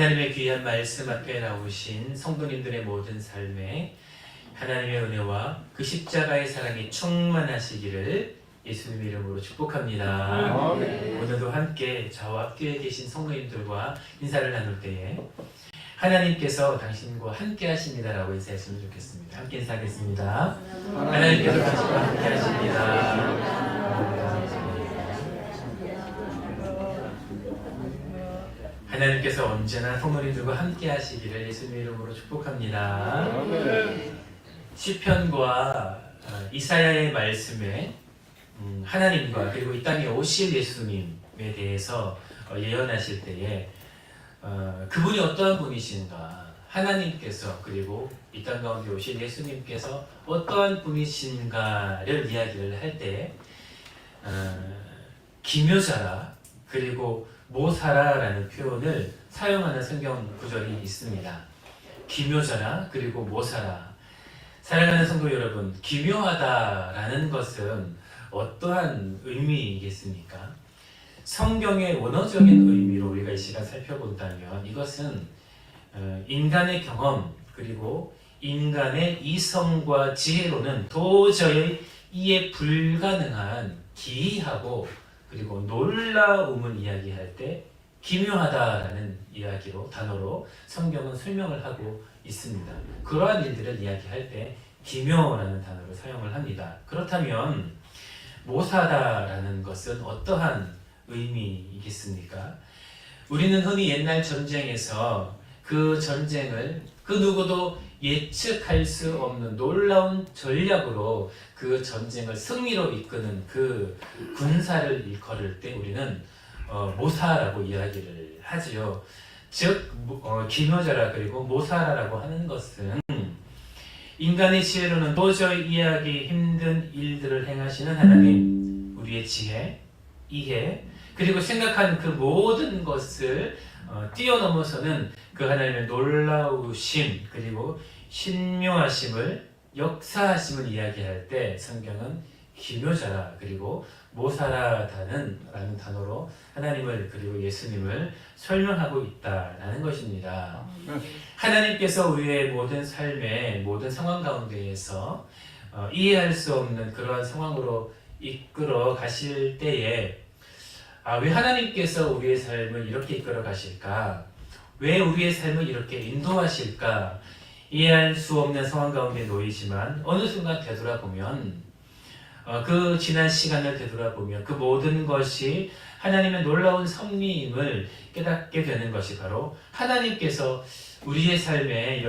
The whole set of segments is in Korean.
하나님의 귀한 말씀 앞에 나오신 성도님들의 모든 삶에 하나님의 은혜와 그 십자가의 사랑이 충만하시기를 예수님의 이름으로 축복합니다. 오늘도 함께 저와 함께 계신 성도님들과 인사를 나눌 때에 하나님께서 당신과 함께 하십니다라고 인사했으면 좋겠습니다. 함께 인사하겠습니다. 하나님께서 당신과 함께 하십니다. 하나님께서 언제나 성도님들과 함께 하시기를 예수님의 이름으로 축복합니다. 시편과 이사야의 말씀에 하나님과 그리고 이 땅에 오실 예수님에 대해서 예언하실 때에 그분이 어떠한 분이신가, 하나님께서 그리고 이 땅 가운데 오신 예수님께서 어떠한 분이신가를 이야기를 할 때 기묘자라 그리고 모사라라는 표현을 사용하는 성경 구절이 있습니다. 기묘자라 그리고 모사라. 사랑하는 성도 여러분, 기묘하다라는 것은 어떠한 의미이겠습니까? 성경의 원어적인 의미로 우리가 이 시간 살펴본다면 이것은 인간의 경험 그리고 인간의 이성과 지혜로는 도저히 이해 불가능한 기이하고 그리고 놀라움을 이야기할 때 기묘하다라는 이야기로 단어로 성경은 설명을 하고 있습니다. 그러한 일들을 이야기할 때 기묘라는 단어를 사용을 합니다. 그렇다면 모사다라는 것은 어떠한 의미이겠습니까? 우리는 흔히 옛날 전쟁에서 그 전쟁을 그 누구도 예측할 수 없는 놀라운 전략으로 그 전쟁을 승리로 이끄는 그 군사를 일컬을 때 우리는 모사라고 이야기를 하지요. 즉 기묘자라 그리고 모사라라고 하는 것은 인간의 지혜로는 도저히 이해하기 힘든 일들을 행하시는 하나님, 우리의 지혜, 이해, 그리고 생각하는 그 모든 것을 뛰어넘어서는 그 하나님의 놀라우심 그리고 신묘하심을 역사하심을 이야기할 때 성경은 기묘자라 그리고 모사라다는 라는 단어로 하나님을 그리고 예수님을 설명하고 있다라는 것입니다. 하나님께서 우리의 모든 삶의 모든 상황 가운데에서 이해할 수 없는 그러한 상황으로 이끌어 가실 때에 왜 하나님께서 우리의 삶을 이렇게 이끌어 가실까? 왜 우리의 삶을 이렇게 인도하실까? 이해할 수 없는 상황 가운데 놓이지만 어느 순간 되돌아보면 그 지난 시간을 되돌아보면 그 모든 것이 하나님의 놀라운 섭리임을 깨닫게 되는 것이 바로 하나님께서 우리의 삶에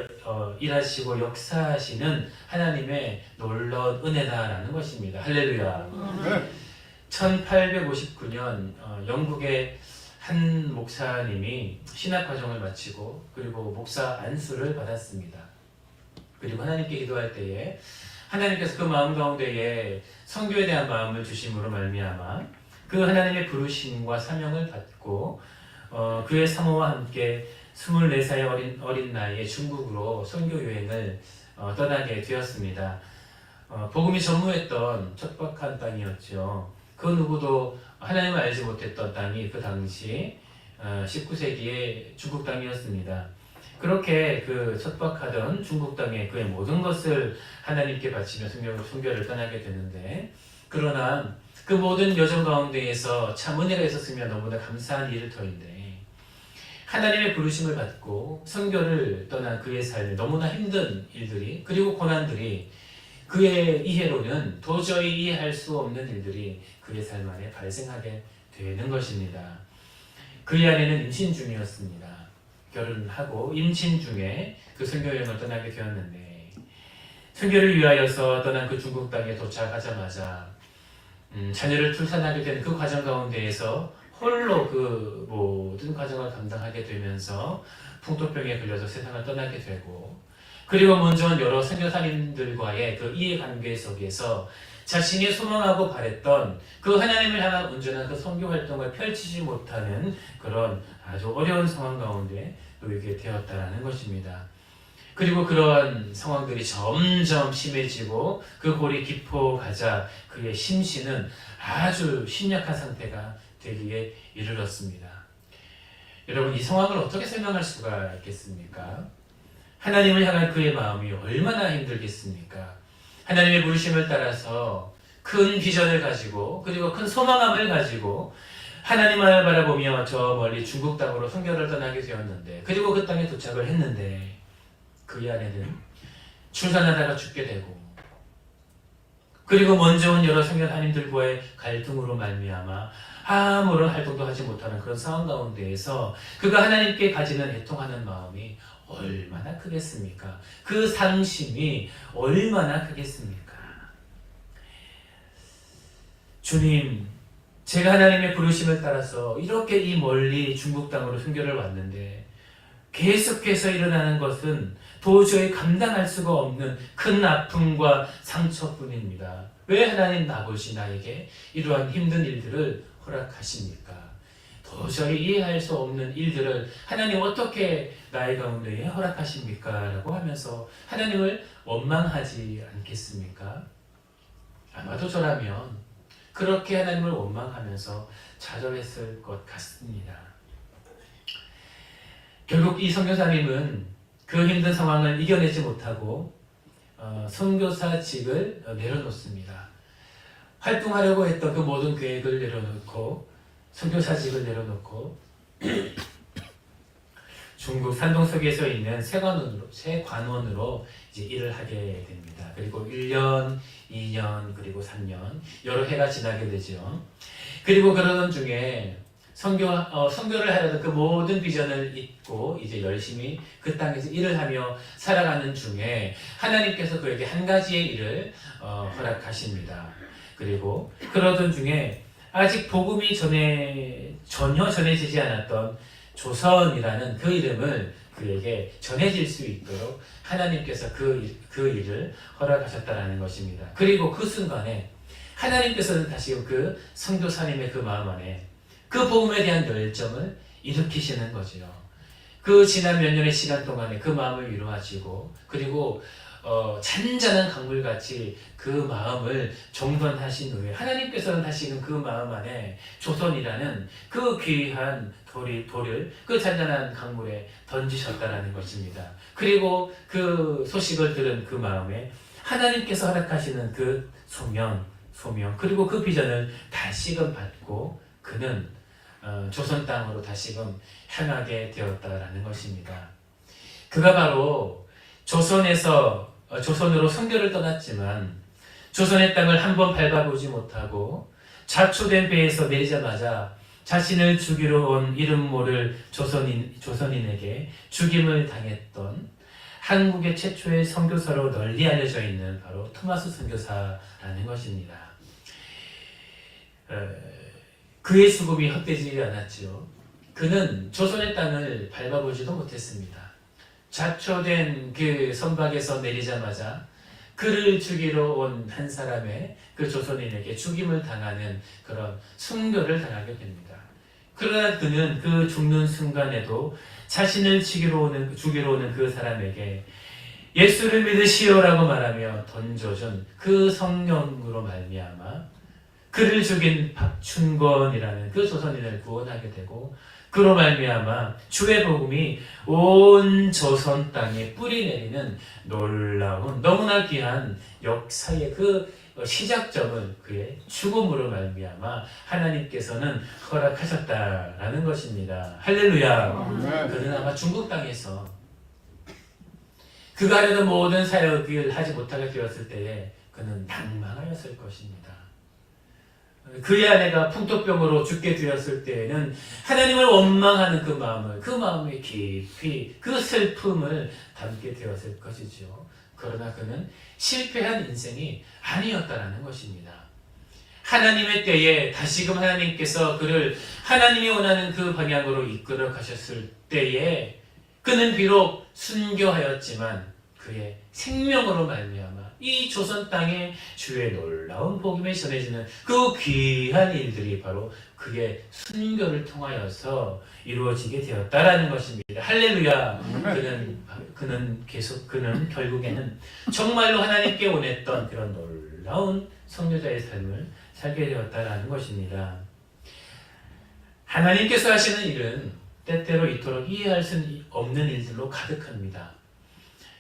일하시고 역사하시는 하나님의 놀라운 은혜다라는 것입니다. 할렐루야. 1859년 영국의 한 목사님이 신학과정을 마치고 그리고 목사 안수를 받았습니다. 그리고 하나님께 기도할 때에 하나님께서 그 마음 가운데에 선교에 대한 마음을 주심으로 말미암아 그 하나님의 부르심과 사명을 받고 그의 사모와 함께 24살 어린 나이에 중국으로 선교 여행을 떠나게 되었습니다. 복음이 전무했던 척박한 땅이었죠. 그 누구도 하나님을 알지 못했던 땅이 그 당시 19세기의 중국 땅이었습니다. 그렇게 그 척박하던 중국 땅에 그의 모든 것을 하나님께 바치며 선교를 떠나게 되는데, 그러나 그 모든 여정 가운데에서 참 은혜가 있었으면 너무나 감사한 일일 터인데, 하나님의 부르심을 받고 선교를 떠난 그의 삶에 너무나 힘든 일들이 그리고 고난들이 그의 이해로는 도저히 이해할 수 없는 일들이 그의 삶 안에 발생하게 되는 것입니다. 그의 아내는 임신 중이었습니다. 결혼하고 임신 중에 그 선교여행을 떠나게 되었는데, 선교를 위하여서 떠난 그 중국 땅에 도착하자마자 자녀를 출산하게 된 그 과정 가운데에서 홀로 그 모든 과정을 감당하게 되면서 풍토병에 걸려서 세상을 떠나게 되고, 그리고 먼저 여러 선교사님들과의 그 이해관계 속에서 자신이 소망하고 바랬던 그 하나님을 향한 온전한 그 선교 활동을 펼치지 못하는 그런 아주 어려운 상황 가운데 놓이게 되었다는 것입니다. 그리고 그러한 상황들이 점점 심해지고 그 골이 깊어가자 그의 심신은 아주 심약한 상태가 되기에 이르렀습니다. 여러분, 이 상황을 어떻게 설명할 수가 있겠습니까? 하나님을 향한 그의 마음이 얼마나 힘들겠습니까? 하나님의 부르심을 따라서 큰 비전을 가지고 그리고 큰 소망함을 가지고 하나님을 바라보며 저 멀리 중국 땅으로 선교를 떠나게 되었는데, 그리고 그 땅에 도착을 했는데 그의 아내는 출산하다가 죽게 되고, 그리고 먼저 온 여러 선교사님들과의 갈등으로 말미암아 아무런 활동도 하지 못하는 그런 상황 가운데에서 그가 하나님께 가지는 애통하는 마음이 얼마나 크겠습니까? 그 상심이 얼마나 크겠습니까? 주님, 제가 하나님의 부르심을 따라서 이렇게 이 멀리 중국 땅으로 순교를 왔는데 계속해서 일어나는 것은 도저히 감당할 수가 없는 큰 아픔과 상처뿐입니다. 왜 하나님 아버지 나에게 이러한 힘든 일들을 허락하십니까? 도저히 이해할 수 없는 일들을 하나님 어떻게 나의 가운데에 허락하십니까? 라고 하면서 하나님을 원망하지 않겠습니까? 아마도 저라면 그렇게 하나님을 원망하면서 좌절했을 것 같습니다. 결국 이 선교사님은 그 힘든 상황을 이겨내지 못하고 선교사직을 내려놓습니다. 활동하려고 했던 그 모든 계획을 내려놓고 선교사직을 내려놓고 중국 산동석에서 있는 세관원으로 이제 일을 하게 됩니다. 그리고 1년, 2년, 그리고 3년 여러 해가 지나게 되죠. 그리고 그러던 중에 선교를 하려던 그 모든 비전을 잊고 이제 열심히 그 땅에서 일을 하며 살아가는 중에 하나님께서 그에게 한 가지의 일을 허락하십니다. 그리고 그러던 중에 아직 복음이 전혀 전해지지 않았던 조선이라는 그 이름을 그에게 전해질 수 있도록 하나님께서 그 일을 허락하셨다라는 것입니다. 그리고 그 순간에 하나님께서는 다시금 그 선교사님의 그 마음 안에 그 복음에 대한 열정을 일으키시는 거죠. 그 지난 몇 년의 시간 동안에 그 마음을 위로하시고, 그리고 잔잔한 강물같이 그 마음을 정돈하신 후에 하나님께서는 다시금 그 마음 안에 조선이라는 그 귀한 돌을 그 잔잔한 강물에 던지셨다라는 것입니다. 그리고 그 소식을 들은 그 마음에 하나님께서 허락하시는 그 소명 그리고 그 비전을 다시금 받고 그는 조선 땅으로 다시금 향하게 되었다라는 것입니다. 그가 바로 조선으로 선교를 떠났지만 조선의 땅을 한번 밟아보지 못하고 자초된 배에서 내리자마자 자신을 죽이러 온 이름 모를 조선인에게 죽임을 당했던 한국의 최초의 선교사로 널리 알려져 있는 바로 토마스 선교사라는 것입니다. 그의 죽음이 헛되지 않았지요. 그는 조선의 땅을 밟아보지도 못했습니다. 자초된 그 선박에서 내리자마자 그를 죽이러 온 한 사람의 그 조선인에게 죽임을 당하는 그런 순교를 당하게 됩니다. 그러나 그는 그 죽는 순간에도 자신을 죽이러 오는 그 사람에게 예수를 믿으시오라고 말하며 던져준 그 성령으로 말미암아 그를 죽인 박춘권이라는 그 조선인을 구원하게 되고, 그로 말미암아 주의 복음이 온 조선 땅에 뿌리 내리는 놀라운 너무나 귀한 역사의 그 시작점을 그의 죽음으로 말미암아 하나님께서는 허락하셨다라는 것입니다. 할렐루야. 그는 아마 중국 땅에서 그가 하려던 모든 사역을 하지 못하게 되었을 때에 그는 낭망하였을 것입니다. 그의 아내가 풍토병으로 죽게 되었을 때에는 하나님을 원망하는 그 마음에 깊이 그 슬픔을 담게 되었을 것이죠. 그러나 그는 실패한 인생이 아니었다라는 것입니다. 하나님의 때에 다시금 하나님께서 그를 하나님이 원하는 그 방향으로 이끌어 가셨을 때에 그는 비록 순교하였지만 그의 생명으로 말미암아 이 조선 땅에 주의 놀라운 복음이 전해지는 그 귀한 일들이 바로 그의 순교를 통하여서 이루어지게 되었다라는 것입니다. 할렐루야. 그는 결국에는 정말로 하나님께 원했던 그런 놀라운 선교자의 삶을 살게 되었다라는 것입니다. 하나님께서 하시는 일은 때때로 이토록 이해할 수 없는 일들로 가득합니다.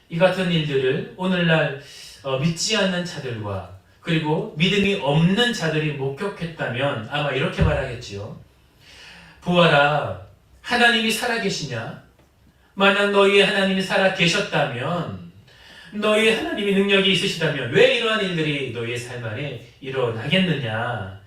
이 같은 일들을 오늘날 믿지 않는 자들과 그리고 믿음이 없는 자들이 목격했다면 아마 이렇게 말하겠지요. 보아라, 하나님이 살아계시냐? 만약 너희의 하나님이 살아계셨다면, 너희의 하나님이 능력이 있으시다면 왜 이러한 일들이 너희의 삶 안에 일어나겠느냐?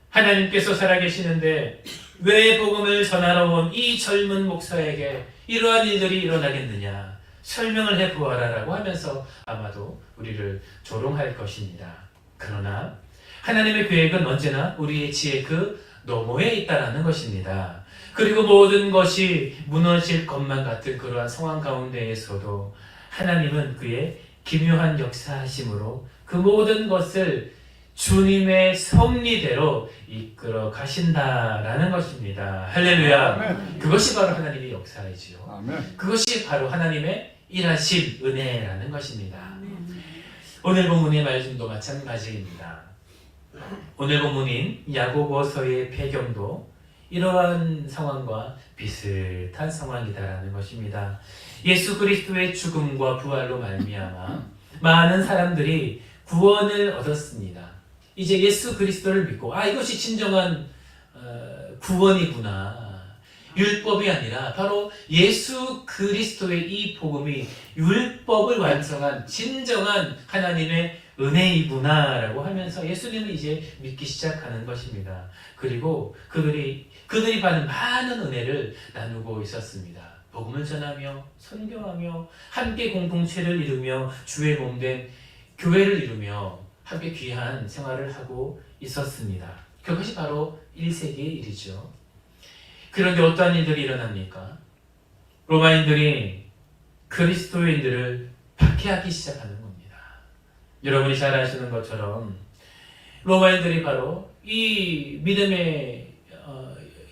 하나님께서 살아계시는데 왜 복음을 전하러 온 이 젊은 목사에게 이러한 일들이 일어나겠느냐? 설명을 해보아라라고 하면서 아마도 우리를 조롱할 것입니다. 그러나 하나님의 계획은 언제나 우리의 지혜 그 너머에 있다라는 것입니다. 그리고 모든 것이 무너질 것만 같은 그러한 상황 가운데에서도 하나님은 그의 기묘한 역사하심으로 그 모든 것을 주님의 섭리대로 이끌어 가신다라는 것입니다. 할렐루야. 아멘. 그것이 바로 하나님의 역사이지요. 아멘. 그것이 바로 하나님의 일하심 은혜라는 것입니다. 오늘 본문의 말씀도 마찬가지입니다. 오늘 본문인 야고보서의 배경도 이러한 상황과 비슷한 상황이다라는 것입니다. 예수 그리스도의 죽음과 부활로 말미암아 많은 사람들이 구원을 얻었습니다. 이제 예수 그리스도를 믿고 이것이 진정한 구원이구나. 율법이 아니라 바로 예수 그리스도의 이 복음이 율법을 완성한 진정한 하나님의 은혜이구나라고 하면서 예수님을 이제 믿기 시작하는 것입니다. 그리고 그들이 받은 많은 은혜를 나누고 있었습니다. 복음을 전하며 선교하며 함께 공동체를 이루며 주의 몸된 교회를 이루며 함께 귀한 생활을 하고 있었습니다. 그것이 바로 1세기의 일이죠. 그런데 어떠한 일들이 일어납니까? 로마인들이 그리스도인들을 박해하기 시작하는 겁니다. 여러분이 잘 아시는 것처럼 로마인들이 바로 이 믿음의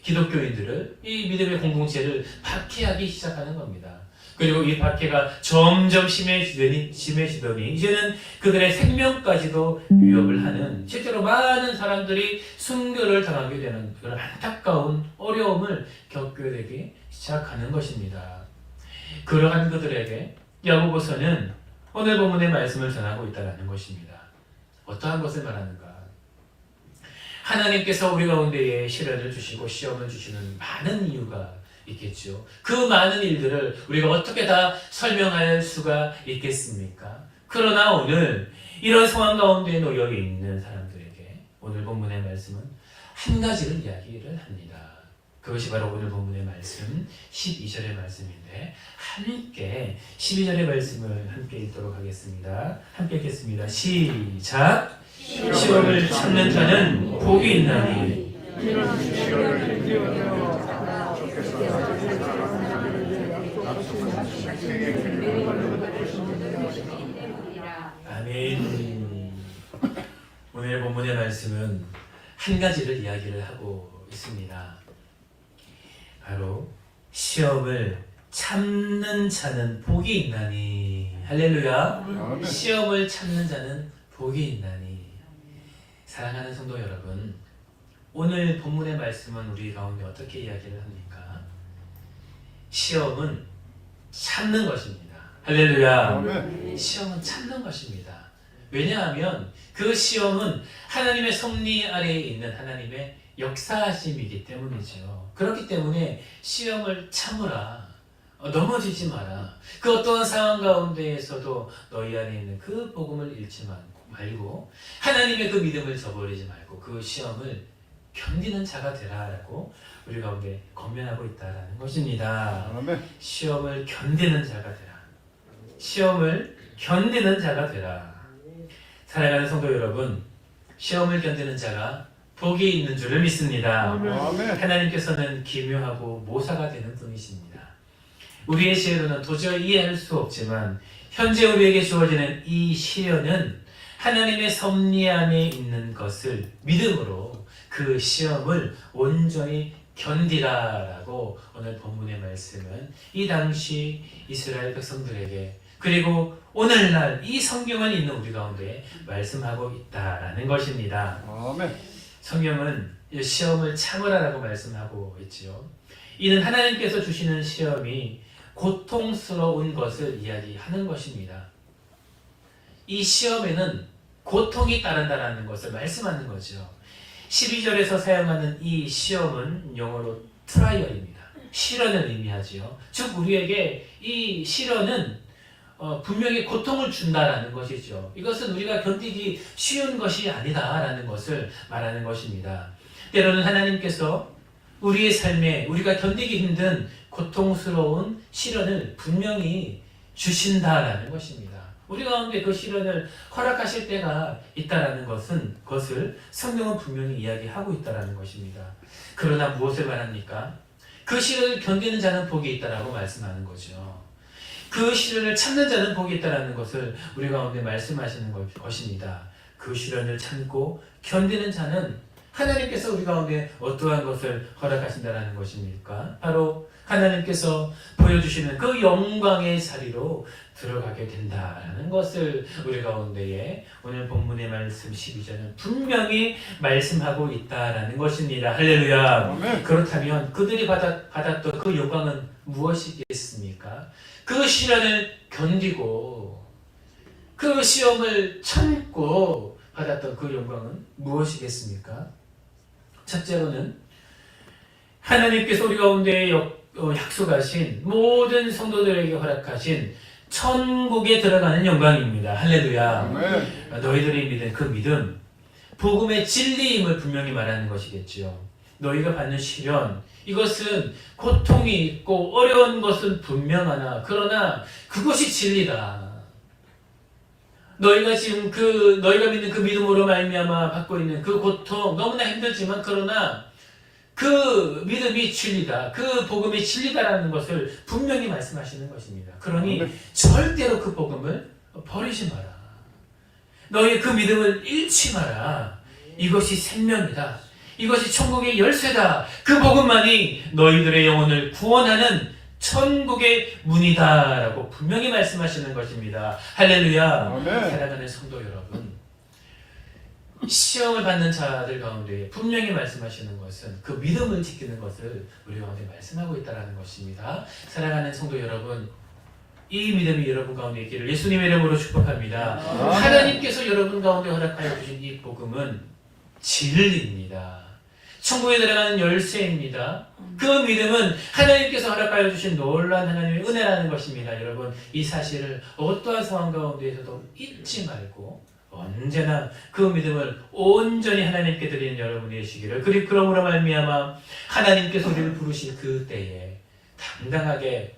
기독교인들을, 이 믿음의 공동체를 박해하기 시작하는 겁니다. 그리고 이 박해가 점점 심해지더니 이제는 그들의 생명까지도 위협을 하는, 실제로 많은 사람들이 순교를 당하게 되는 그런 안타까운 어려움을 겪게 되기 시작하는 것입니다. 그러한 그들에게 야고보서는 오늘 본문의 말씀을 전하고 있다는 것입니다. 어떠한 것을 말하는가? 하나님께서 우리 가운데에 시련을 주시고 시험을 주시는 많은 이유가 있겠죠. 그 많은 일들을 우리가 어떻게 다 설명할 수가 있겠습니까? 그러나 오늘 이런 상황 가운데 놓여 있는 사람들에게 오늘 본문의 말씀은 한 가지를 이야기를 합니다. 그것이 바로 오늘 본문의 말씀 12절의 말씀인데 함께 12절의 말씀을 함께 읽도록 하겠습니다. 함께 읽겠습니다. 시작! 시험을 참는 자는 복이 있나니 아멘. 오늘 본문의 말씀은 한 가지를 이야기를 하고 있습니다. 바로 시험을 참는 자는 복이 있나니. 할렐루야. 아멘. 시험을 참는 자는 복이 있나니. 사랑하는 성도 여러분, 오늘 본문의 말씀은 우리 가운데 어떻게 이야기를 합니까? 시험은 참는 것입니다. 할렐루야. 아멘. 시험은 참는 것입니다. 왜냐하면 그 시험은 하나님의 섭리 아래에 있는 하나님의 역사하심이기 때문이죠. 그렇기 때문에 시험을 참으라. 넘어지지 마라. 그 어떠한 상황 가운데에서도 너희 안에 있는 그 복음을 잃지 말고 하나님의 그 믿음을 저버리지 말고 그 시험을 견디는 자가 되라라고 우리 가운데 권면하고 있다라는 것입니다. 아멘. 시험을 견디는 자가 되라. 시험을 견디는 자가 되라. 사랑하는 성도 여러분, 시험을 견디는 자가 복이 있는 줄을 믿습니다. 아멘. 하나님께서는 기묘하고 모사가 되는 분이십니다. 우리의 지혜로는 도저히 이해할 수 없지만 현재 우리에게 주어지는 이 시련은 하나님의 섭리 안에 있는 것을 믿음으로 그 시험을 온전히 견디라라고 오늘 본문의 말씀은 이 당시 이스라엘 백성들에게 그리고 오늘날 이 성경을 읽는 우리 가운데 말씀하고 있다라는 것입니다. 아멘. 성경은 시험을 참으라라고 말씀하고 있지요. 이는 하나님께서 주시는 시험이 고통스러운 것을 이야기하는 것입니다. 이 시험에는 고통이 따른다는 것을 말씀하는 거죠. 12절에서 사용하는 이 시험은 영어로 트라이얼입니다. 시련을 의미하지요. 즉 우리에게 이 시련은 분명히 고통을 준다라는 것이죠. 이것은 우리가 견디기 쉬운 것이 아니다라는 것을 말하는 것입니다. 때로는 하나님께서 우리의 삶에 우리가 견디기 힘든 고통스러운 시련을 분명히 주신다라는 것입니다. 우리 가운데 그 시련을 허락하실 때가 있다라는 것을 성경은 분명히 이야기하고 있다라는 것입니다. 그러나 무엇을 말합니까? 그 시련을 견디는 자는 복이 있다라고 말씀하는 거죠. 그 시련을 참는 자는 복이 있다라는 것을 우리 가운데 말씀하시는 것입니다. 그 시련을 참고 견디는 자는 하나님께서 우리 가운데 어떠한 것을 허락하신다라는 것입니까? 바로 하나님께서 보여주시는 그 영광의 자리로 들어가게 된다라는 것을 우리 가운데에 오늘 본문의 말씀 12절은 분명히 말씀하고 있다라는 것입니다. 할렐루야. 아멘. 그렇다면 그들이 받았던 그 영광은 무엇이겠습니까? 그 시련을 견디고 그 시험을 참고 받았던 그 영광은 무엇이겠습니까? 첫째로는 하나님께서 우리 가운데 약속하신 모든 성도들에게 허락하신 천국에 들어가는 영광입니다. 할렐루야. 아멘. 너희들이 믿은 그 믿음, 복음의 진리임을 분명히 말하는 것이겠지요. 너희가 받는 시련, 이것은 고통이 있고 어려운 것은 분명하나 그러나 그것이 진리다. 너희가 지금 너희가 믿는 그 믿음으로 말미암아 받고 있는 그 고통 너무나 힘들지만 그러나 그 믿음이 진리다. 그 복음이 진리다라는 것을 분명히 말씀하시는 것입니다. 그러니 절대로 그 복음을 버리지 마라. 너희의 그 믿음을 잃지 마라. 이것이 생명이다. 이것이 천국의 열쇠다. 그 복음만이 너희들의 영혼을 구원하는 천국의 문이다라고 분명히 말씀하시는 것입니다. 할렐루야. 아멘. 사랑하는 성도 여러분, 시험을 받는 자들 가운데 분명히 말씀하시는 것은 그 믿음을 지키는 것을 우리 가운데 말씀하고 있다는 것입니다. 사랑하는 성도 여러분, 이 믿음이 여러분 가운데 있기를 예수님의 이름으로 축복합니다. 하나님께서 여러분 가운데 허락하여 주신 이 복음은 진리입니다. 천국에 들어가는 열쇠입니다. 그 믿음은 하나님께서 허락하여 주신 놀라운 하나님의 은혜라는 것입니다. 여러분, 이 사실을 어떠한 상황 가운데에서도 잊지 말고 언제나 그 믿음을 온전히 하나님께 드리는 여러분이 되시기를, 그러므로 말미암아 하나님께서 우리를 부르실 그 때에 당당하게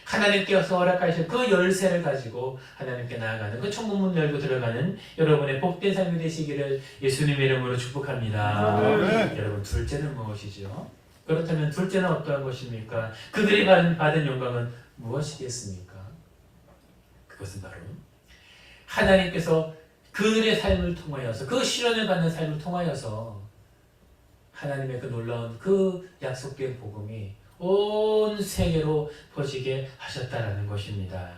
하나님께서 허락하신 그 열쇠를 가지고 하나님께 나아가는 그 천국문 열고 들어가는 여러분의 복된 삶이 되시기를 예수님의 이름으로 축복합니다. 네. 여러분, 둘째는 무엇이죠? 그렇다면 둘째는 어떠한 것입니까? 그들이 받은 영광은 무엇이겠습니까? 그것은 바로 하나님께서 그들의 삶을 통하여서, 그 시련을 받는 삶을 통하여서 하나님의 그 놀라운 그 약속된 복음이 온 세계로 퍼지게 하셨다라는 것입니다.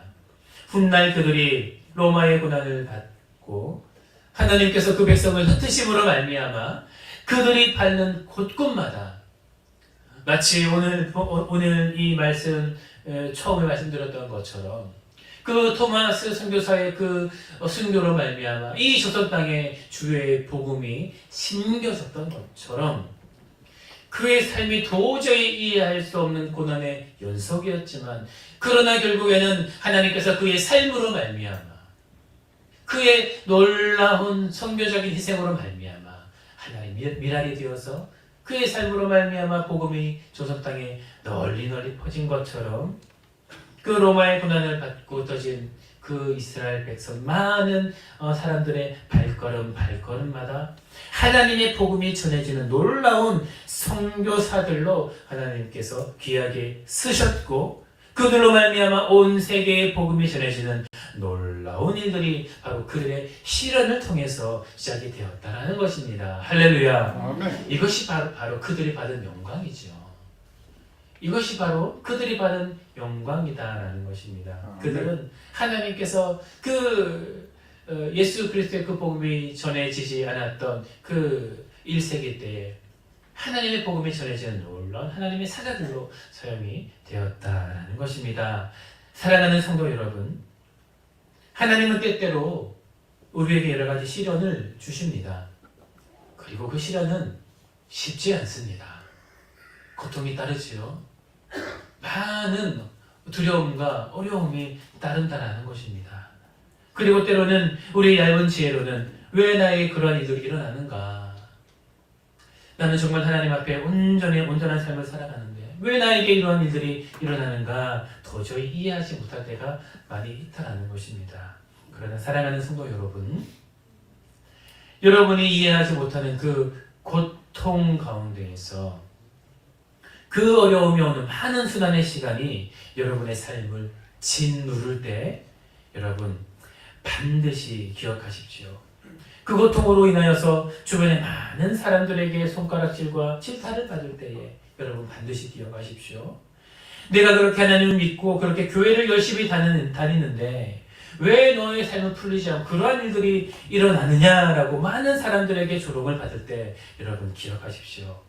훗날 그들이 로마의 고난을 받고 하나님께서 그 백성을 흩으심으로 말미암아 그들이 밟는 곳곳마다 마치 오늘 이 말씀 처음에 말씀드렸던 것처럼 그 토마스 선교사의 그 순교로 말미암아 이 조선 땅에 주의 복음이 심겨졌던 것처럼 그의 삶이 도저히 이해할 수 없는 고난의 연속이었지만 그러나 결국에는 하나님께서 그의 삶으로 말미암아 그의 놀라운 선교적인 희생으로 말미암아 하나님 미랄이 되어서 그의 삶으로 말미암아 복음이 조선 땅에 널리 퍼진 것처럼 그 로마의 고난을 받고 떠진 그 이스라엘 백성 많은 사람들의 발걸음마다 하나님의 복음이 전해지는 놀라운 선교사들로 하나님께서 귀하게 쓰셨고 그들로 말미암아 온 세계에 복음이 전해지는 놀라운 일들이 바로 그들의 시련을 통해서 시작이 되었다는 것입니다. 할렐루야. 아멘. 이것이 바로 그들이 받은 영광이죠. 이것이 바로 그들이 받은 영광이다라는 것입니다. 그들은 하나님께서 예수 그리스도의 그 복음이 전해지지 않았던 그 1세기 때에 하나님의 복음이 전해지는 놀라운 하나님의 사자들로 사용이 되었다라는 것입니다. 사랑하는 성도 여러분, 하나님은 때때로 우리에게 여러 가지 시련을 주십니다. 그리고 그 시련은 쉽지 않습니다. 고통이 따르지요. 많은 두려움과 어려움이 따른다는 것입니다. 그리고 때로는 우리의 얇은 지혜로는 왜 나에게 그러한 일들이 일어나는가? 나는 정말 하나님 앞에 온전한 삶을 살아가는데 왜 나에게 이러한 일들이 일어나는가? 도저히 이해하지 못할 때가 많이 있다는 것입니다. 그러나 사랑하는 성도 여러분, 여러분이 이해하지 못하는 그 고통 가운데에서 그 어려움이 오는 많은 수단의 시간이 여러분의 삶을 짓누를 때 여러분 반드시 기억하십시오. 그 고통으로 인하여서 주변의 많은 사람들에게 손가락질과 질타를 받을 때에 여러분 반드시 기억하십시오. 내가 그렇게 하나님을 믿고 그렇게 교회를 열심히 다니는데 왜 너의 삶은 풀리지 않고 그러한 일들이 일어나느냐라고 많은 사람들에게 조롱을 받을 때 여러분 기억하십시오.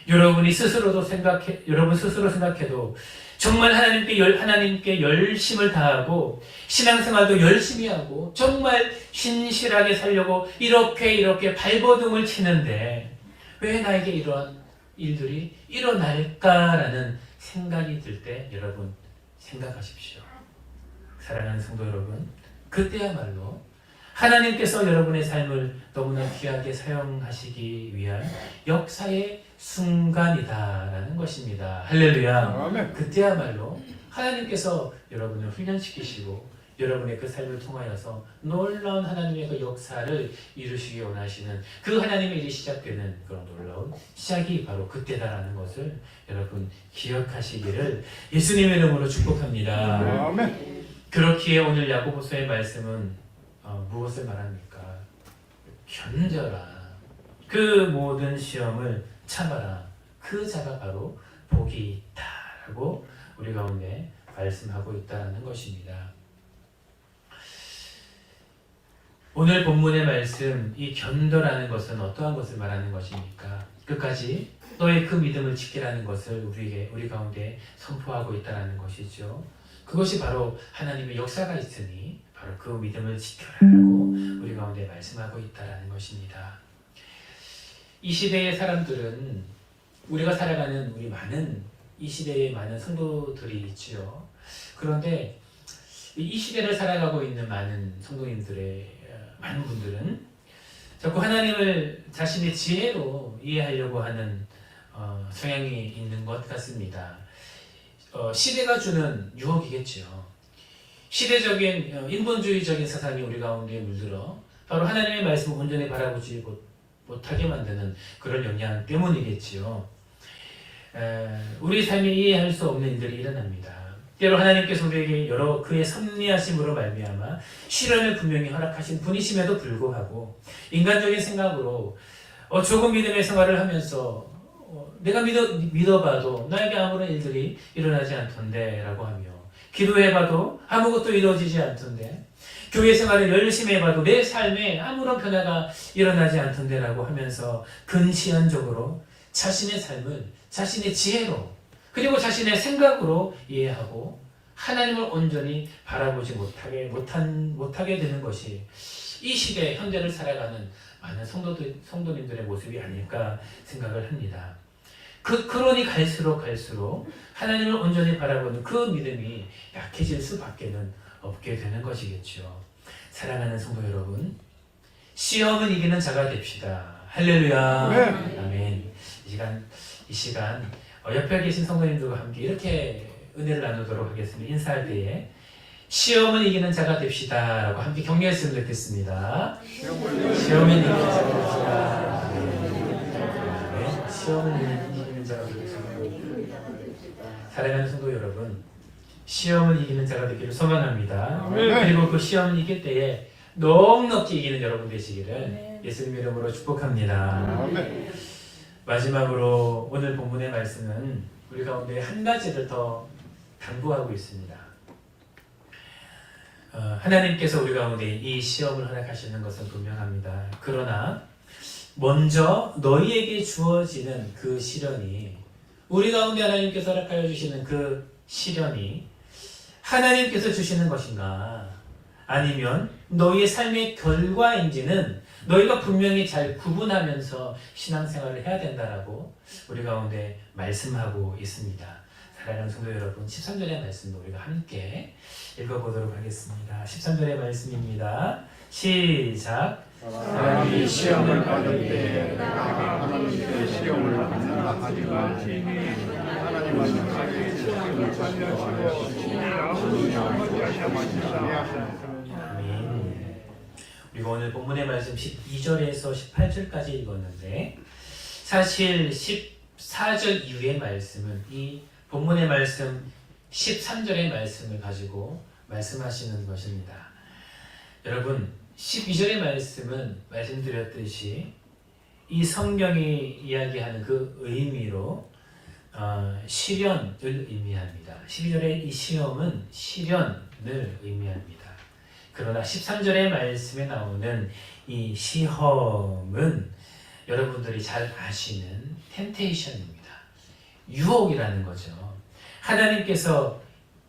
여러분 스스로 생각해도 정말 하나님께 열심을 다하고 신앙생활도 열심히 하고 정말 신실하게 살려고 이렇게 발버둥을 치는데 왜 나에게 이러한 일들이 일어날까라는 생각이 들 때 여러분 생각하십시오. 사랑하는 성도 여러분, 그때야말로 하나님께서 여러분의 삶을 너무나 귀하게 사용하시기 위한 역사의 순간이다라는 것입니다. 할렐루야. 그때야말로 하나님께서 여러분을 훈련시키시고 여러분의 그 삶을 통하여서 놀라운 하나님의 그 역사를 이루시기 원하시는 그 하나님의 일이 시작되는 그런 놀라운 시작이 바로 그때다라는 것을 여러분 기억하시기를 예수님의 이름으로 축복합니다. 그렇기에 오늘 야고보서의 말씀은 무엇을 말합니까? 견뎌라. 그 모든 시험을 참아라. 그 자가 바로 복이 있다라고 우리 가운데 말씀하고 있다는 것입니다. 오늘 본문의 말씀, 이 견뎌라는 것은 어떠한 것을 말하는 것입니까? 끝까지 너의 그 믿음을 지키라는 것을 우리 가운데 선포하고 있다는 것이죠. 그것이 바로 하나님의 역사가 있으니 바로 그 믿음을 지켜라라고 우리 가운데 말씀하고 있다는 것입니다. 이 시대의 사람들은 우리가 살아가는 이 시대의 많은 성도들이 있지요. 그런데 이 시대를 살아가고 있는 많은 성도님들의 많은 분들은 자꾸 하나님을 자신의 지혜로 이해하려고 하는 성향이 있는 것 같습니다. 시대가 주는 유혹이겠죠. 시대적인 인본주의적인 사상이 우리 가운데 물들어 바로 하나님의 말씀을 온전히 바라보지 못하게 만드는 그런 영향 때문이겠지요. 우리 삶에 이해할 수 없는 일들이 일어납니다. 때로 하나님께서 우리에게 여러 그의 섭리하심으로 말미암아 시련을 분명히 허락하신 분이심에도 불구하고 인간적인 생각으로 조금 믿음의 생활을 하면서 내가 믿어봐도 나에게 아무런 일들이 일어나지 않던데 라고 하며 기도해봐도 아무것도 이루어지지 않던데 교회 생활을 열심히 해봐도 내 삶에 아무런 변화가 일어나지 않던데 라고 하면서 근시안적으로 자신의 삶을 자신의 지혜로 그리고 자신의 생각으로 이해하고 하나님을 온전히 바라보지 못하게 되는 것이 이 시대 현대를 살아가는 많은 성도님들의 모습이 아닐까 생각을 합니다. 그러니 갈수록 하나님을 온전히 바라보는 그 믿음이 약해질 수밖에는 없게 되는 것이겠죠. 사랑하는 성도 여러분, 시험은 이기는 자가 됩시다. 할렐루야. 네. 아멘. 이 시간 옆에 계신 성도님들과 함께 이렇게 은혜를 나누도록 하겠습니다. 인사할 때에 시험은 이기는 자가 됩시다 라고 함께 격려했으면 좋겠습니다. 시험은 이기는 자가 됩시다. 네. 시험은 이기는 자가 됩시다. 사랑하는 성도 여러분, 시험은 이기는 자가 되기를 소망합니다. 그리고 그 시험을 이길 때에 넉넉히 이기는 여러분 되시기를 예수님 이름으로 축복합니다. 마지막으로 오늘 본문의 말씀은 우리 가운데 한 가지를 더 당부하고 있습니다. 하나님께서 우리 가운데 이 시험을 허락하시는 것은 분명합니다. 그러나 먼저 너희에게 주어지는 그 시련이, 우리 가운데 하나님께서 허락하여 주시는 그 시련이 하나님께서 주시는 것인가, 아니면 너희의 삶의 결과인지는 너희가 분명히 잘 구분하면서 신앙생활을 해야 된다라고 우리 가운데 말씀하고 있습니다. 사랑하는 성도 여러분, 13절의 말씀도 우리가 함께 읽어보도록 하겠습니다. 13절의 말씀입니다. 시작. 사람이 시험을 받을 때에 내가 하나님께 시험을 받는다 하지 말지. 하나님은 자기 시험을 아멘. 우리가 오늘 본문의 말씀 12절에서 18절까지 읽었는데, 사실 14절 이후의 말씀은 이 본문의 말씀 13절의 말씀을 가지고 말씀하시는 것입니다. 여러분, 12절의 말씀은 말씀드렸듯이 이 성경이 이야기하는 그 의미로 시련을 의미합니다. 12절의 이 시험은 시련을 의미합니다. 그러나 13절의 말씀에 나오는 이 시험은 여러분들이 잘 아시는 템테이션입니다. 유혹이라는 거죠. 하나님께서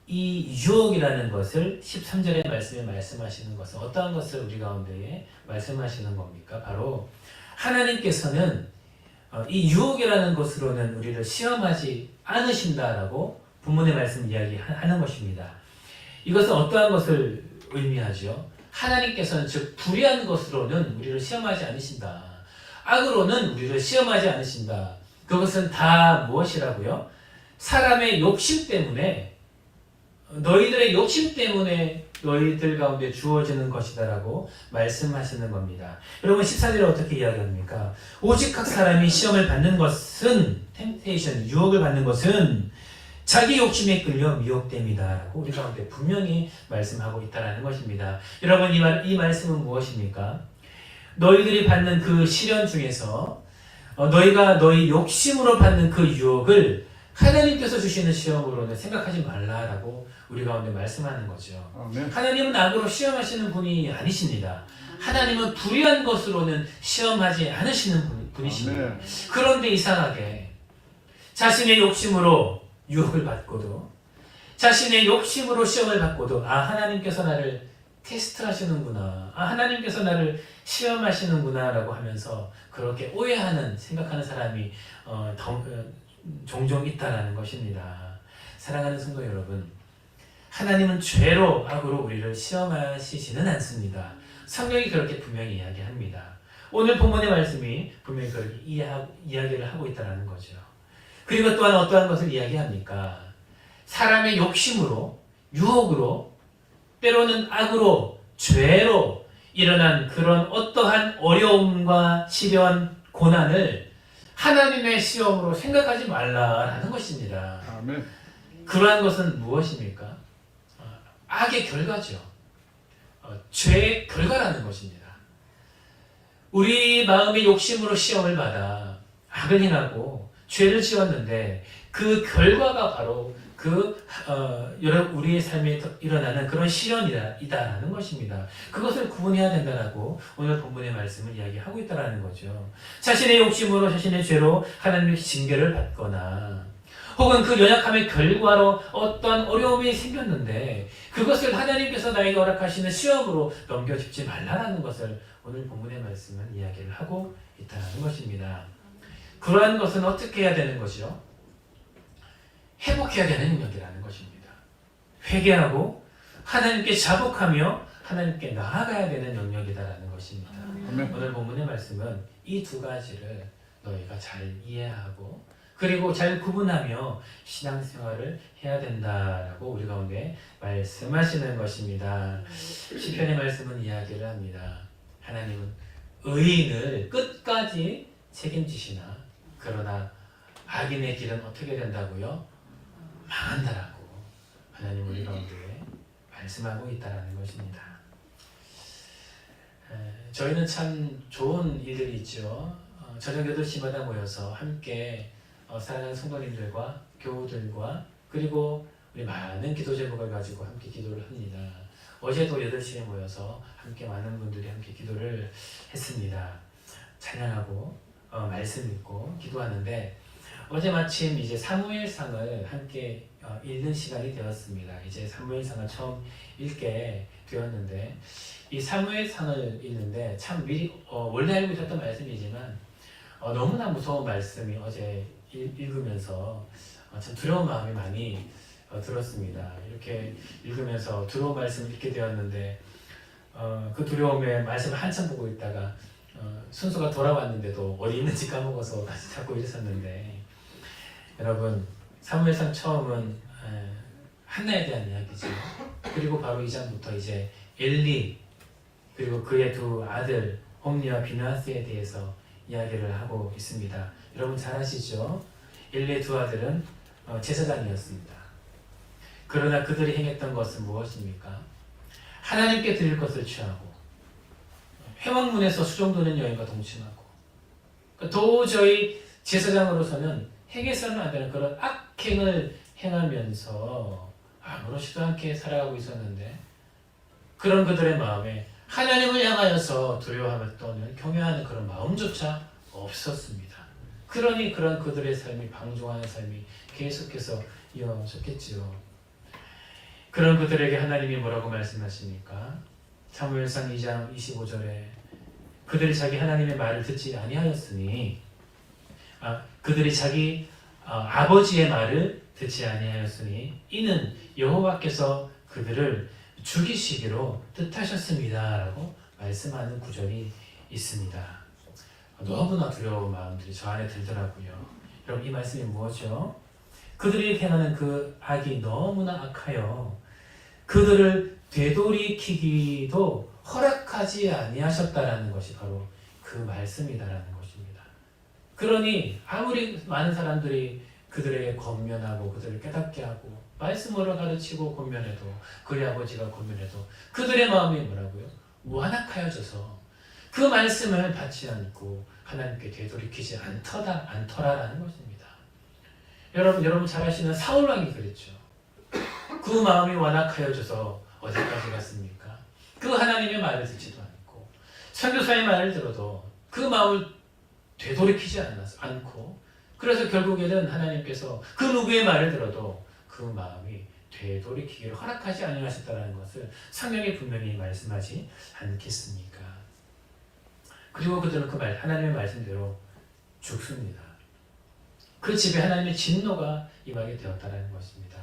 이 유혹이라는 것을 13절의 말씀에 말씀하시는 것은 어떠한 것을 우리 가운데에 말씀하시는 겁니까? 바로 하나님께서는 이 유혹이라는 것으로는 우리를 시험하지 않으신다라고 본문의 말씀 이야기하는 것입니다. 이것은 어떠한 것을 의미하죠? 하나님께서는 즉 불의한 것으로는 우리를 시험하지 않으신다. 악으로는 우리를 시험하지 않으신다. 그것은 다 무엇이라고요? 사람의 욕심 때문에, 너희들의 욕심 때문에 너희들 가운데 주어지는 것이다라고 말씀하시는 겁니다. 여러분, 14절에 어떻게 이야기합니까? 오직 각 사람이 시험을 받는 것은, 템테이션, 유혹을 받는 것은 자기 욕심에 끌려 미혹됨이다라고 우리 가운데 분명히 말씀하고 있다는 것입니다. 여러분, 이 말씀은 무엇입니까? 너희들이 받는 그 시련 중에서 너희가 너희 욕심으로 받는 그 유혹을 하나님께서 주시는 시험으로는 생각하지 말라라고 우리 가운데 말씀하는 거죠. 아멘. 하나님은 악으로 시험하시는 분이 아니십니다. 하나님은 불의한 것으로는 시험하지 않으시는 분이십니다. 아멘. 그런데 이상하게 자신의 욕심으로 유혹을 받고도, 자신의 욕심으로 시험을 받고도, 하나님께서 나를 테스트하시는구나, 하나님께서 나를 시험하시는구나 라고 하면서 그렇게 오해하는, 생각하는 사람이 종종 있다라는 것입니다. 사랑하는 성도 여러분, 하나님은 죄로, 악으로 우리를 시험하시지는 않습니다. 성경이 그렇게 분명히 이야기합니다. 오늘 본문의 말씀이 분명히 그렇게 이야기를 하고 있다는 거죠. 그리고 또한 어떠한 것을 이야기합니까? 사람의 욕심으로, 유혹으로, 때로는 악으로, 죄로 일어난 그런 어떠한 어려움과 시련, 고난을 하나님의 시험으로 생각하지 말라라는 것입니다. 아멘. 그러한 것은 무엇입니까? 악의 결과죠. 죄의 결과라는 것입니다. 우리 마음의 욕심으로 시험을 받아 악을 행하고 죄를 지었는데 그 결과가 바로 우리의 삶에 일어나는 그런 시련이다라는 것입니다. 그것을 구분해야 된다라고 오늘 본문의 말씀을 이야기하고 있다라는 거죠. 자신의 욕심으로, 자신의 죄로 하나님의 징계를 받거나, 혹은 그 연약함의 결과로 어떤 어려움이 생겼는데 그것을 하나님께서 나에게 허락하시는 시험으로 넘겨짚지 말라라는 것을 오늘 본문의 말씀은 이야기를 하고 있다는 것입니다. 그러한 것은 어떻게 해야 되는 것이죠? 회복해야 되는 능력이라는 것입니다. 회개하고 하나님께 자복하며 하나님께 나아가야 되는 영역이다라는 것입니다. 오늘 본문의 말씀은 이 두 가지를 너희가 잘 이해하고 그리고 잘 구분하며 신앙생활을 해야 된다라고 우리 가운데 말씀하시는 것입니다. 시편의 말씀은 이야기를 합니다. 하나님은 의인을 끝까지 책임지시나 그러나 악인의 길은 어떻게 된다고요? 망한다라고 하나님 우리 가운데 말씀하고 있다는 것입니다. 저희는 참 좋은 일들이 있죠. 저녁 8시마다 모여서 함께 사랑하는 성도님들과 교우들과 그리고 우리 많은 기도 제목을 가지고 함께 기도를 합니다. 어제도 8시에 모여서 함께 많은 분들이 함께 기도를 했습니다. 찬양하고 말씀 읽고 기도하는데 어제 마침 이제 사무엘상을 함께 읽는 시간이 되었습니다. 이제 사무엘상을 처음 읽게 되었는데 이 사무엘상을 읽는데 참 미리 원래 알고 있었던 말씀이지만 너무나 무서운 말씀이 어제 읽으면서 참 두려운 마음이 많이 들었습니다. 이렇게 읽으면서 두려운 말씀을 읽게 되었는데 그 두려움에 말씀을 한참 보고 있다가 순서가 돌아왔는데도 어디 있는지 까먹어서 다시 찾고 있었는데 여러분 사무엘상 처음은 한나에 대한 이야기죠. 그리고 바로 이 장부터 이제 엘리 그리고 그의 두 아들 홈리와 비나스에 대해서 이야기를 하고 있습니다. 여러분 잘 아시죠? 엘리의 두 아들은 제사장이었습니다. 그러나 그들이 행했던 것은 무엇입니까? 하나님께 드릴 것을 취하고 회막문에서 수종도는 여인과 동침하고 도저히 제사장으로서는 행해서는 안 되는 그런 악행을 행하면서 아무렇지도 않게 살아가고 있었는데 그런 그들의 마음에 하나님을 향하여서 두려워하며 또는 경외하는 그런 마음조차 없었습니다. 그러니 그런 그들의 삶이 방종하는 삶이 계속해서 이어졌겠지요. 그런 그들에게 하나님이 뭐라고 말씀하십니까? 사무엘상 2장 25절에 그들이 자기 하나님의 말을 듣지 아니하였으니 그들이 자기 아버지의 말을 듣지 아니하였으니 이는 여호와께서 그들을 죽이시기로 뜻하셨습니다 라고 말씀하는 구절이 있습니다. 너무나 두려운 마음들이 저 안에 들더라고요. 여러분 이 말씀이 뭐죠? 그들이 행하는 그 악이 너무나 악하여 그들을 되돌이키기도 허락하지 아니하셨다라는 것이 바로 그 말씀이다라는 것입니다. 그러니 아무리 많은 사람들이 그들에게 권면하고 그들을 깨닫게 하고 말씀으로 가르치고 권면해도 그의 아버지가 권면해도 그들의 마음이 뭐라고요? 완악하여져서 그 말씀을 받지 않고 하나님께 되돌이키지 않더라라는 것입니다. 여러분 잘 아시는 사울 왕이 그랬죠. 그 마음이 완악하여져서 어디까지 갔습니까? 그 하나님의 말을 듣지도 않고 선교사의 말을 들어도 그 마음을 되돌이키지 않고 그래서 결국에는 하나님께서 그 누구의 말을 들어도 그 마음이 되돌이키기를 허락하지 아니하셨다는 것을 성경이 분명히 말씀하지 않겠습니까? 그리고 그들은 그 하나님의 말씀대로 죽습니다. 그 집에 하나님의 진노가 임하게 되었다는 것입니다.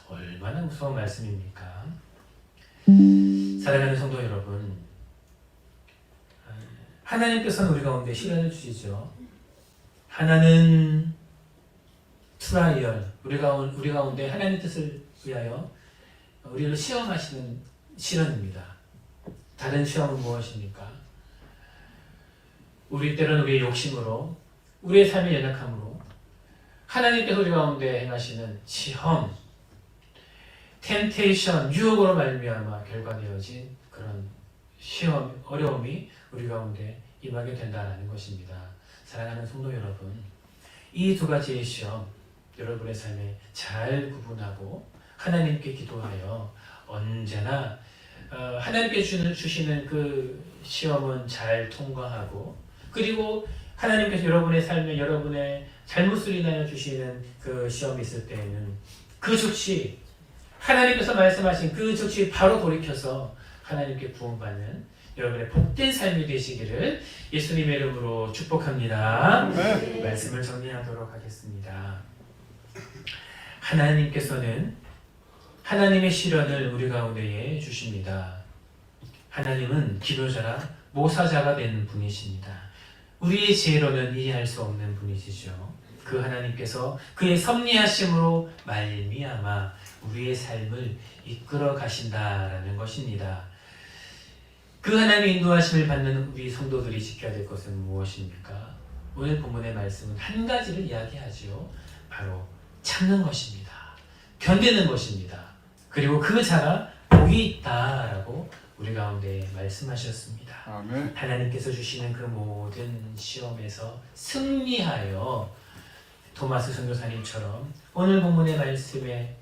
얼마나 무서운 말씀입니까? 사랑하는 성도 여러분, 하나님께서는 우리 가운데 시련을 주시죠. 하나는 트라이얼, 우리 가운데 하나님의 뜻을 위하여 우리를 시험하시는 시련입니다. 다른 시험은 무엇입니까? 우리 때로는 우리의 욕심으로, 우리의 삶의 연약함으로 하나님께서 우리 가운데 행하시는 시험, 템테이션, 유혹으로 말미암아 결과되어진 그런 시험, 어려움이 우리 가운데 임하게 된다는 것입니다. 사랑하는 성도 여러분, 이 두 가지의 시험, 여러분의 삶에 잘 구분하고 하나님께 기도하여 언제나 하나님께 주시는 그 시험은 잘 통과하고 그리고 하나님께서 여러분의 삶에 여러분의 잘못을 인하여 주시는 그 시험이 있을 때에는 그 즉시 하나님께서 말씀하신 그 즉시 바로 돌이켜서 하나님께 구원받는 여러분의 복된 삶이 되시기를 예수님의 이름으로 축복합니다. 네. 말씀을 정리하도록 하겠습니다. 하나님께서는 하나님의 시련을 우리 가운데에 주십니다. 하나님은 기도자라 모사자가 되는 분이십니다. 우리의 지혜로는 이해할 수 없는 분이시죠. 그 하나님께서 그의 섭리하심으로 말미암아 우리의 삶을 이끌어 가신다라는 것입니다. 그 하나님의 인도하심을 받는 우리 성도들이 지켜야 될 것은 무엇입니까? 오늘 본문의 말씀은 한 가지를 이야기하죠. 바로 참는 것입니다. 견디는 것입니다. 그리고 그 자가 복이 있다라고 우리 가운데 말씀하셨습니다. 아멘. 하나님께서 주시는 그 모든 시험에서 승리하여 토마스 선교사님처럼 오늘 본문의 말씀에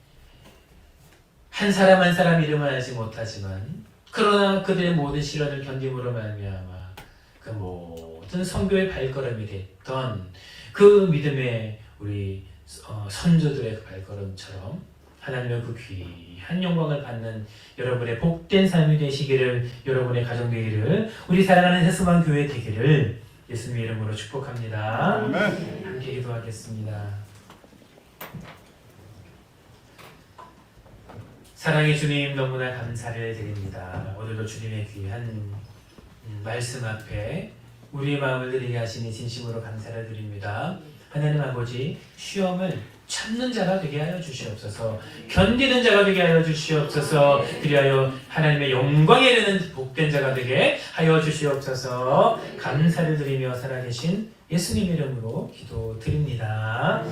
한 사람 한 사람 이름을 알지 못하지만 그러나 그들의 모든 시련을 견딤으로 말미암아 그 모든 어떤 선교의 발걸음이 됐던 그 믿음의 우리 선조들의 그 발걸음처럼 하나님의 그 귀한 영광을 받는 여러분의 복된 삶이 되시기를, 여러분의 가정 되기를, 우리 사랑하는 해수만 교회 되기를 예수님의 이름으로 축복합니다. 아멘. 함께 기도하겠습니다. 사랑의 주님, 너무나 감사를 드립니다. 오늘도 주님의 귀한 말씀 앞에 우리의 마음을 드리게 하시니 진심으로 감사를 드립니다. 하나님 아버지, 시험을 참는 자가 되게 하여 주시옵소서. 견디는 자가 되게 하여 주시옵소서. 그리하여 하나님의 영광에 이르는 복된 자가 되게 하여 주시옵소서. 감사를 드리며 살아계신 예수님 이름으로 기도드립니다.